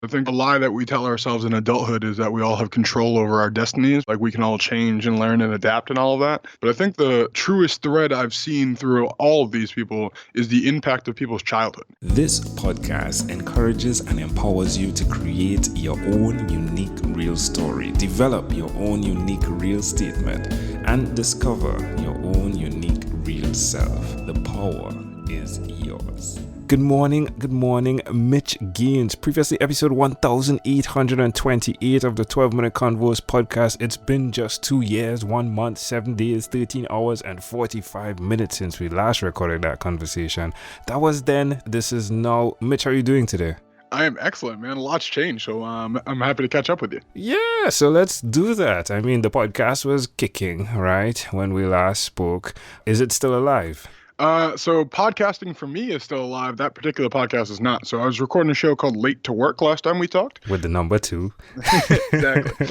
I think a lie that we tell ourselves in adulthood is that we all have control over our destinies. Like we can all change and learn and adapt and all of that. But I think the truest thread I've seen through all of these people is the impact of people's childhood. This podcast encourages and empowers you to create your own unique real story, develop your own unique real statement, and discover your own unique real self. The power is yours. Good morning, Mitch Gaynor. Previously, episode 1828 of the 12-Minute Convos podcast. It's been just 2 years, 1 month, 7 days, 13 hours, and 45 minutes since we last recorded that conversation. That was then, this is now. Mitch, how are you doing today? I am excellent, man. A lot's changed, so I'm happy to catch up with you. Yeah, so let's do that. I mean, the podcast was kicking, right, when we last spoke. Is it still alive? So podcasting for me is still alive. That particular podcast is not. So I was recording a show called Late to Work last time we talked. With the number 2. Exactly.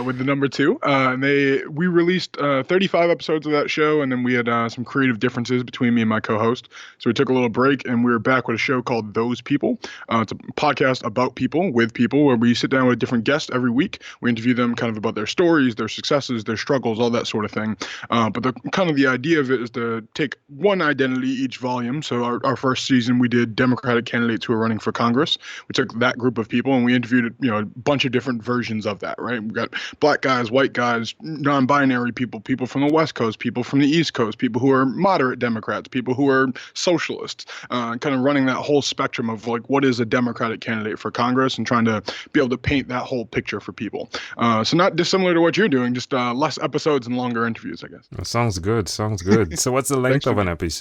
With the number 2. And we released 35 episodes of that show, and then we had some creative differences between me and my co-host. So we took a little break, and we were back with a show called Those People. It's a podcast about people, with people, where we sit down with a different guest every week. We interview them kind of about their stories, their successes, their struggles, all that sort of thing. But the idea of it is to take one identity each volume. So our first season we did Democratic candidates who are running for Congress. We took that group of people and we interviewed a bunch of different versions of that, right? We got black guys, white guys, non-binary people from the West Coast, people from the East Coast, people who are moderate Democrats, people who are socialists, kind of running that whole spectrum of like what is a Democratic candidate for Congress and trying to be able to paint that whole picture for people. So not dissimilar to what you're doing, just less episodes and longer interviews, I guess. Well, sounds good. So what's the length of an episode?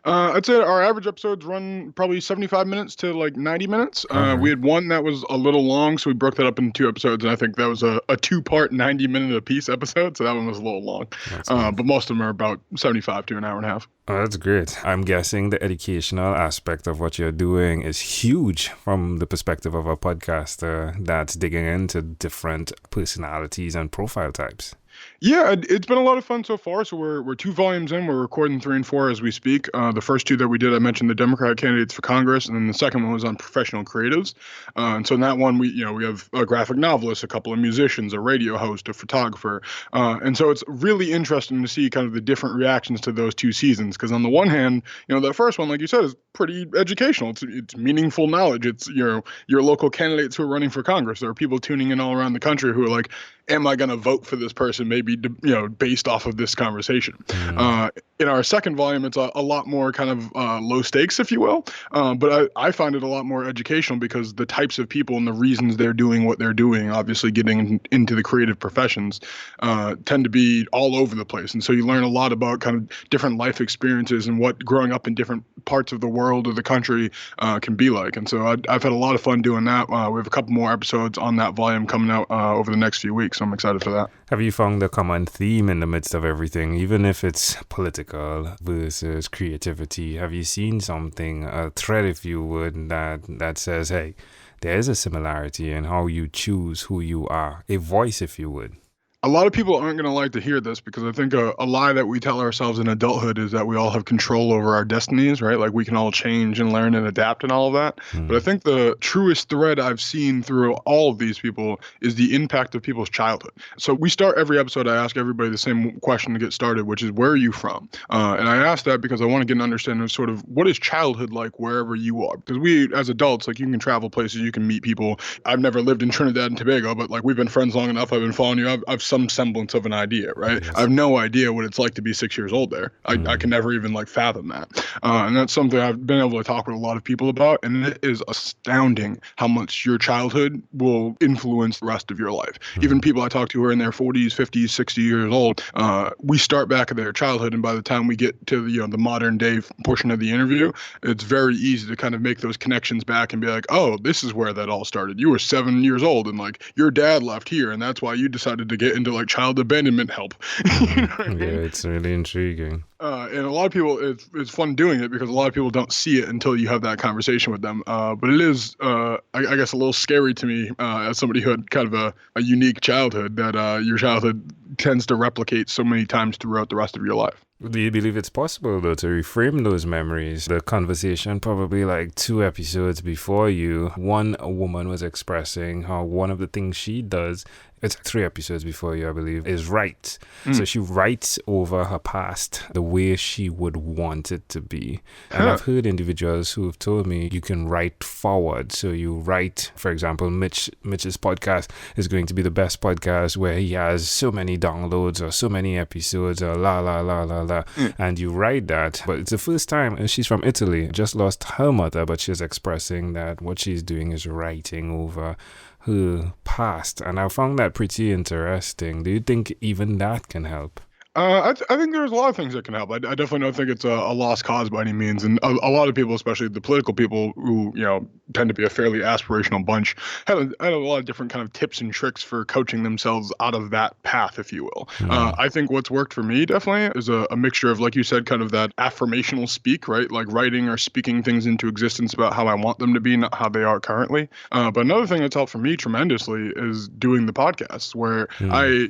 I'd say our average episodes run probably 75 minutes to like 90 minutes. We had one that was a little long, so we broke that up into 2 episodes, and I think that was a 2-part 90-minute apiece episode, so that one was a little long. But most of them are about 75 to an hour and a half. Oh, that's great. I'm guessing the educational aspect of what you're doing is huge from the perspective of a podcaster that's digging into different personalities and profile types. Yeah, it's been a lot of fun so far. So we're 2 volumes in. We're recording 3 and 4 as we speak. The first 2 that we did, I mentioned the Democratic candidates for Congress, and then the second one was on professional creatives. And so in that one, we have a graphic novelist, a couple of musicians, a radio host, a photographer, and so it's really interesting to see kind of the different reactions to those 2 seasons. Because on the one hand, that first one, like you said, is pretty educational. It's meaningful knowledge. It's your local candidates who are running for Congress. There are people tuning in all around the country who are like, am I going to vote for this person? Maybe based off of this conversation. In our second volume, it's a lot more kind of low stakes, if you will. But I find it a lot more educational because the types of people and the reasons they're doing what they're doing, obviously getting into the creative professions, tend to be all over the place. And so you learn a lot about kind of different life experiences and what growing up in different parts of the world or the country can be like. And so I've had a lot of fun doing that. We have a couple more episodes on that volume coming out over the next few weeks. So I'm excited for that. Have you found a common theme in the midst of everything, even if it's political versus creativity? Have you seen something, a thread, if you would, that says, hey, there is a similarity in how you choose who you are, a voice, if you would? A lot of people aren't going to like to hear this because I think a lie that we tell ourselves in adulthood is that we all have control over our destinies, right? Like we can all change and learn and adapt and all of that. But I think the truest thread I've seen through all of these people is the impact of people's childhood. So we start every episode, I ask everybody the same question to get started, which is, where are you from? And I ask that because I want to get an understanding of sort of what is childhood like wherever you are? Because we, as adults, like you can travel places, you can meet people. I've never lived in Trinidad and Tobago, but like we've been friends long enough. I've been following you. I've some semblance of an idea, right? Yes. I have no idea what it's like to be 6 years old there. I can never even like fathom that. And that's something I've been able to talk with a lot of people about. And it is astounding how much your childhood will influence the rest of your life. Even people I talk to who are in their 40s, 50s, 60 years old, we start back at their childhood. And by the time we get to the modern day portion of the interview, it's very easy to kind of make those connections back and be like, oh, this is where that all started. You were 7 years old and like your dad left here. And that's why you decided to get into like child abandonment help. You know what I mean? Yeah, it's really intriguing. And a lot of people, it's fun doing it because a lot of people don't see it until you have that conversation with them. But it is, I guess, a little scary to me as somebody who had kind of a unique childhood that your childhood tends to replicate so many times throughout the rest of your life. Do you believe it's possible, though, to reframe those memories? The conversation probably like 2 episodes before you, one woman was expressing how one of the things she does, it's 3 episodes before you, I believe, is write. So she writes over her past the way she would want it to be. And I've heard individuals who have told me you can write forward. So you write, for example, Mitch's podcast is going to be the best podcast where he has so many downloads or so many episodes or la la la la la. And you write that. But it's the first time, and she's from Italy, just lost her mother, but she's expressing that what she's doing is writing over her past. And I found that pretty interesting. Do you think even that can help? I think there's a lot of things that can help. I definitely don't think it's a lost cause by any means. And a lot of people, especially the political people who, tend to be a fairly aspirational bunch, had a lot of different kind of tips and tricks for coaching themselves out of that path, if you will. I think what's worked for me definitely is a mixture of, like you said, kind of that affirmational speak, right? Like writing or speaking things into existence about how I want them to be, not how they are currently. But another thing that's helped for me tremendously is doing the podcasts where I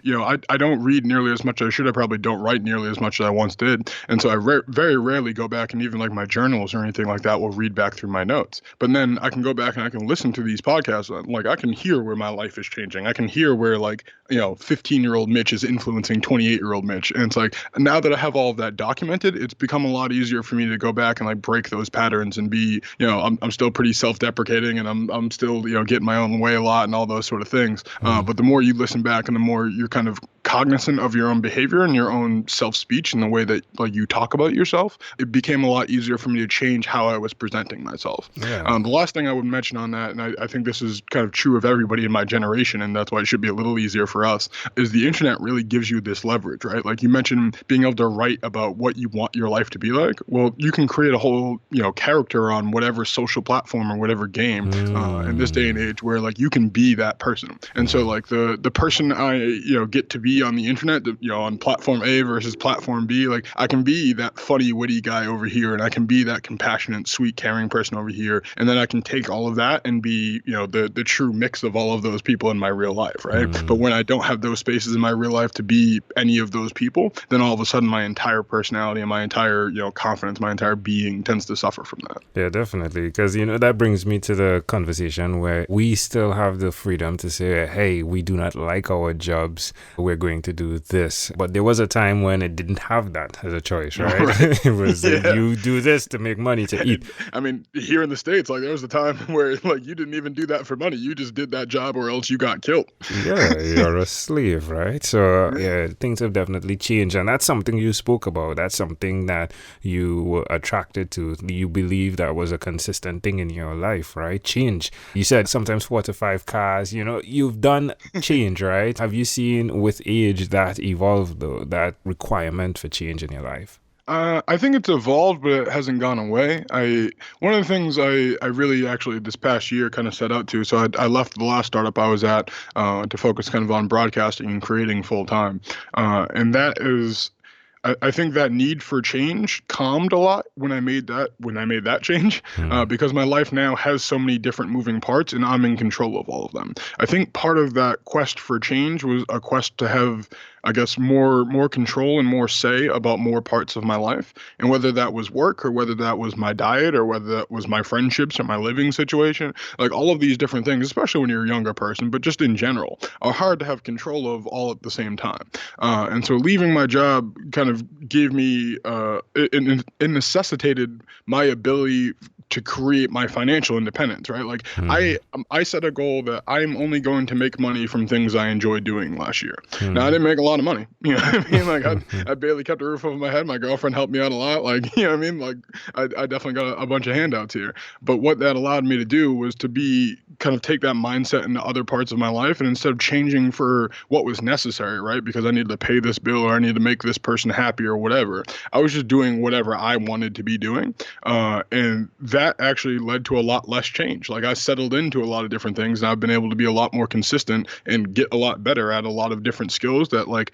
don't read nearly as much as I should. I probably don't write nearly as much as I once did. And so I very rarely go back and even like my journals or anything like that will read back through my notes. But then I can go back and I can listen to these podcasts. Like I can hear where my life is changing. I can hear where 15-year-old Mitch is influencing 28-year-old Mitch. And it's like, now that I have all of that documented, it's become a lot easier for me to go back and like break those patterns and be, I'm still pretty self-deprecating and I'm still, getting my own way a lot and all those sort of things. But the more you listen back and the more you're kind of cognizant of your own behavior and your own self-speech and the way that like you talk about yourself, it became a lot easier for me to change how I was presenting myself. The last thing I would mention on that, and I think this is kind of true of everybody in my generation, and that's why it should be a little easier for us, is the internet really gives you this leverage, right? Like you mentioned being able to write about what you want your life to be like. Well, you can create a whole, character on whatever social platform or whatever game in this day and age where like you can be that person. And so like the person I, get to be on the internet, on platform A versus platform B, like I can be that funny, witty guy over here, and I can be that compassionate, sweet, caring person over here, and then I can take all of that and be, the true mix of all of those people in my real life, right? But when I don't have those spaces in my real life to be any of those people, then all of a sudden my entire personality and my entire, confidence, my entire being tends to suffer from that. Yeah, definitely. Because, that brings me to the conversation where we still have the freedom to say, hey, we do not like our jobs. We're going to do this. But there was a time when it didn't have that as a choice, right? It was you do this to make money to eat. I mean, here in the States, like there was a time where like you didn't even do that for money. You just did that job or else you got killed. Yeah, you're a slave, right? So yeah, things have definitely changed. And that's something you spoke about. That's something that you were attracted to. You believe that was a consistent thing in your life, right? Change. You said sometimes 4 to 5 cars, you've done change, right? Have you seen with age that evolve though, that requirement for change in your life? I think it's evolved, but it hasn't gone away. One of the things I really actually this past year kind of set out to, so I left the last startup I was at to focus kind of on broadcasting and creating full time. And that is, I think that need for change calmed a lot when I made that change, because my life now has so many different moving parts and I'm in control of all of them. I think part of that quest for change was a quest to have, I guess, more control and more say about more parts of my life. And whether that was work or whether that was my diet or whether that was my friendships or my living situation, like all of these different things, especially when you're a younger person, but just in general, are hard to have control of all at the same time. And so leaving my job kind of gave me, it necessitated my ability to create my financial independence, right? Like I set a goal that I'm only going to make money from things I enjoyed doing last year. Now I didn't make a lot of money, you know what I mean? Like I barely kept a roof over my head. My girlfriend helped me out a lot. Like, you know what I mean? Like I definitely got a bunch of handouts here, but what that allowed me to do was to be kind of take that mindset into other parts of my life. And instead of changing for what was necessary, right? Because I needed to pay this bill or I need to make this person happy or whatever, I was just doing whatever I wanted to be doing. And that actually led to a lot less change. Like I settled into a lot of different things and I've been able to be a lot more consistent and get a lot better at a lot of different skills that like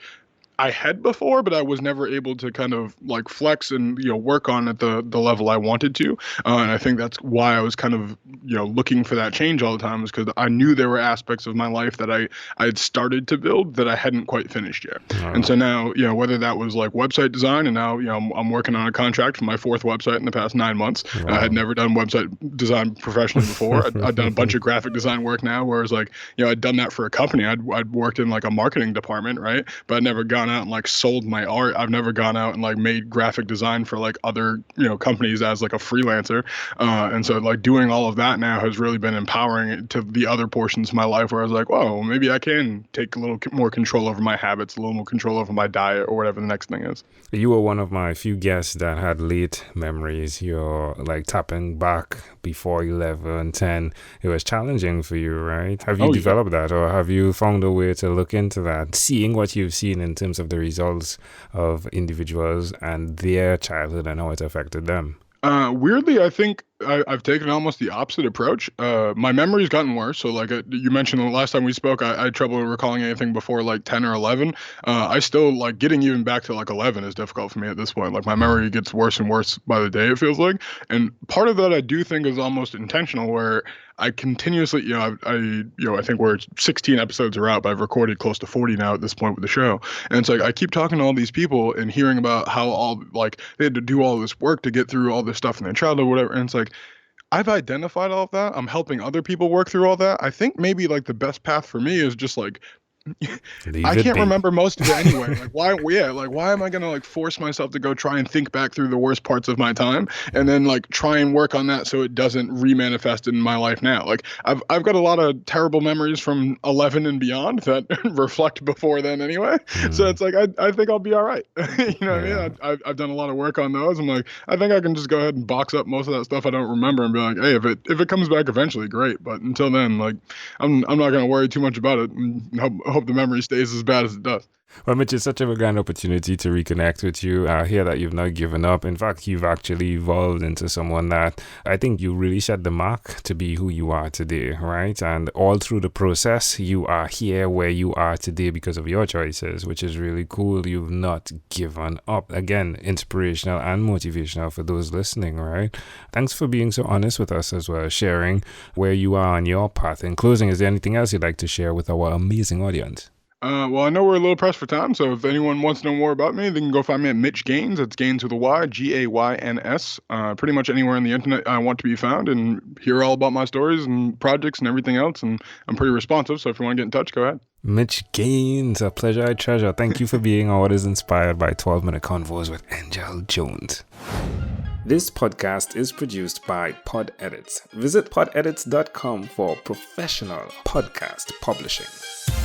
I had before, but I was never able to kind of like flex and, work on at the level I wanted to. And I think that's why I was kind of, looking for that change all the time, is because I knew there were aspects of my life that I had started to build that I hadn't quite finished yet. And so now, whether that was like website design, and now, I'm working on a contract for my 4th website in the past 9 months. I had never done website design professionally before. I'd done a bunch of graphic design work now, whereas like, I'd done that for a company. I'd worked in like a marketing department, right? But I'd never gone out and like sold my art. I've never gone out and like made graphic design for like other, companies as like a freelancer. And so like doing all of that now has really been empowering to the other portions of my life where I was like, whoa, maybe I can take a little more control over my habits, a little more control over my diet, or whatever the next thing is. You were one of my few guests that had late memories. You're like tapping back before 11, 10. It was challenging for you, right? Have you developed that, or have you found a way to look into that, seeing what you've seen in terms of the results of individuals and their childhood and how it affected them? Weirdly, I think I've taken almost the opposite approach. My memory's gotten worse. So like you mentioned the last time we spoke, I had trouble recalling anything before like 10 or 11. I still like getting even back to like 11 is difficult for me at this point. Like my memory gets worse and worse by the day, it feels like. And part of that I do think is almost intentional, where I continuously, I think we're 16 episodes are out, but I've recorded close to 40 now at this point with the show. And it's like I keep talking to all these people and hearing about how all like they had to do all this work to get through all this stuff in their childhood, whatever. And it's like I've identified all of that. I'm helping other people work through all that. I think maybe like the best path for me is just like I can't remember most of it anyway. Like why? Yeah, like why am I gonna like force myself to go try and think back through the worst parts of my time and then like try and work on that so it doesn't remanifest in my life now? Like I've got a lot of terrible memories from 11 and beyond that reflect before then anyway. So it's like I think I'll be all right. You know what I mean? I've done a lot of work on those. I'm like I think I can just go ahead and box up most of that stuff I don't remember and be like, hey, if it comes back eventually, great. But until then, like I'm not gonna worry too much about it and hope the memory stays as bad as it does. Well, Mitch, it's such a grand opportunity to reconnect with you. I hear that you've not given up. In fact, you've actually evolved into someone that I think you really set the mark to be who you are today, right? And all through the process, you are here where you are today because of your choices, which is really cool. You've not given up. Again, inspirational and motivational for those listening, right? Thanks for being so honest with us as well, sharing where you are on your path. In closing, is there anything else you'd like to share with our amazing audience? Well, I know we're a little pressed for time, so if anyone wants to know more about me, they can go find me at Mitch Gaynors. That's Gaynors with a Y, Gayns. Pretty much anywhere on the internet I want to be found and hear all about my stories and projects and everything else. And I'm pretty responsive, so if you want to get in touch, go ahead. Mitch Gaynors, a pleasure, I treasure. Thank you for being on What Is Inspired by 12-Minute Convos with Angel Jones. This podcast is produced by Pod Edits. Visit podedits.com for professional podcast publishing.